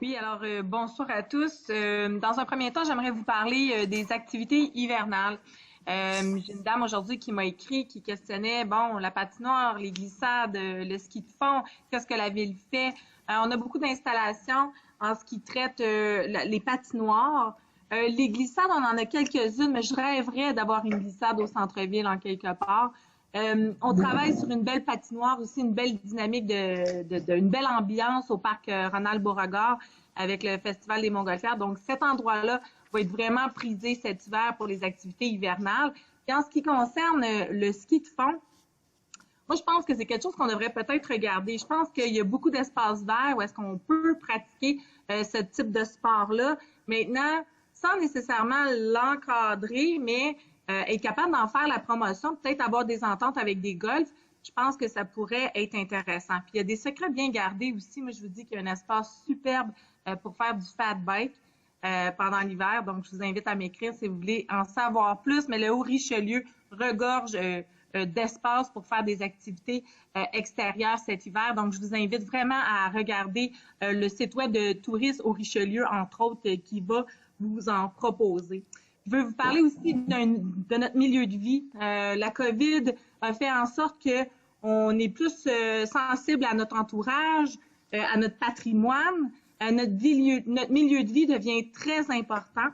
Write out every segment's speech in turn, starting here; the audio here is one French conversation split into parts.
Oui, alors bonsoir à tous. Dans un premier temps, j'aimerais vous parler des activités hivernales. J'ai une dame aujourd'hui qui m'a écrit, qui questionnait, bon, la patinoire, les glissades, le ski de fond, qu'est-ce que la ville fait? On a beaucoup d'installations en ce qui traite les patinoires. Les glissades, on en a quelques-unes, mais je rêverais d'avoir une glissade au centre-ville en quelque part. On travaille sur une belle patinoire aussi, une belle dynamique une belle ambiance au parc Ronald Beauregard avec le Festival des Montgolfières. Donc, cet endroit-là va être vraiment prisé cet hiver pour les activités hivernales. Et en ce qui concerne le ski de fond, moi, je pense que c'est quelque chose qu'on devrait peut-être regarder. Je pense qu'il y a beaucoup d'espaces verts où est-ce qu'on peut pratiquer ce type de sport-là. Maintenant, sans nécessairement l'encadrer, mais être capable d'en faire la promotion, peut-être avoir des ententes avec des golfs, je pense que ça pourrait être intéressant. Puis il y a des secrets bien gardés aussi. Moi, je vous dis qu'il y a un espace superbe pour faire du fat bike pendant l'hiver. Donc, je vous invite à m'écrire si vous voulez en savoir plus. Mais le Haut-Richelieu regorge d'espace pour faire des activités extérieures cet hiver. Donc, je vous invite vraiment à regarder le site web de Tourisme au Richelieu, entre autres, qui va vous en proposer. Je veux vous parler aussi de notre milieu de vie. La COVID a fait en sorte que on est plus sensible à notre entourage, à notre patrimoine, notre milieu de vie devient très important.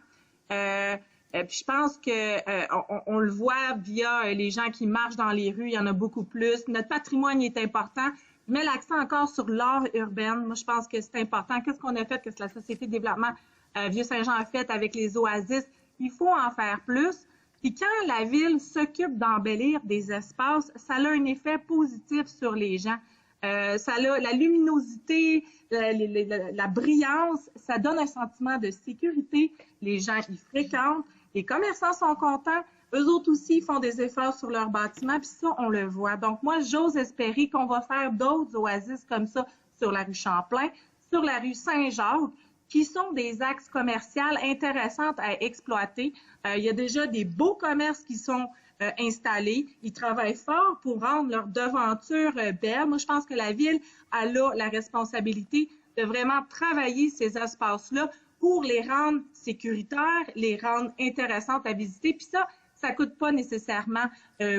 Puis je pense que on le voit via les gens qui marchent dans les rues, il y en a beaucoup plus. Notre patrimoine est important. Je mets l'accent encore sur l'art urbain. Moi, je pense que c'est important. Qu'est-ce qu'on a fait, qu'est-ce que la Société de développement Vieux-Saint-Jean a fait avec les oasis? Il faut en faire plus. Puis quand la ville s'occupe d'embellir des espaces, ça a un effet positif sur les gens. Ça a la luminosité, la brillance, ça donne un sentiment de sécurité. Les gens y fréquentent, les commerçants sont contents, eux autres aussi font des efforts sur leur bâtiment, puis ça, on le voit. Donc moi, j'ose espérer qu'on va faire d'autres oasis comme ça sur la rue Champlain, sur la rue Saint-Jacques, qui sont des axes commerciaux intéressants à exploiter. Il y a déjà des beaux commerces qui sont installés. Ils travaillent fort pour rendre leur devanture belle. Moi, je pense que la ville a là la responsabilité de vraiment travailler ces espaces-là pour les rendre sécuritaires, les rendre intéressantes à visiter. Puis ça coûte pas nécessairement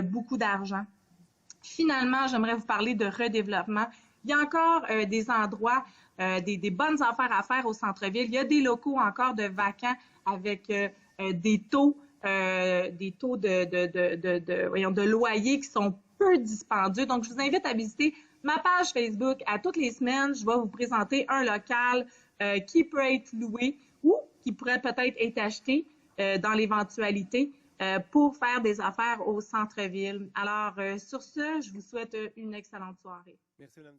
beaucoup d'argent. Finalement, j'aimerais vous parler de redéveloppement. Il y a encore des endroits, des bonnes affaires à faire au centre-ville. Il y a des locaux encore de vacants avec des taux de loyer qui sont peu dispendieux. Donc, je vous invite à visiter ma page Facebook. À toutes les semaines, je vais vous présenter un local qui peut être loué ou qui pourrait peut-être être acheté dans l'éventualité pour faire des affaires au centre-ville. Alors, sur ce, je vous souhaite une excellente soirée. Merci, Mme.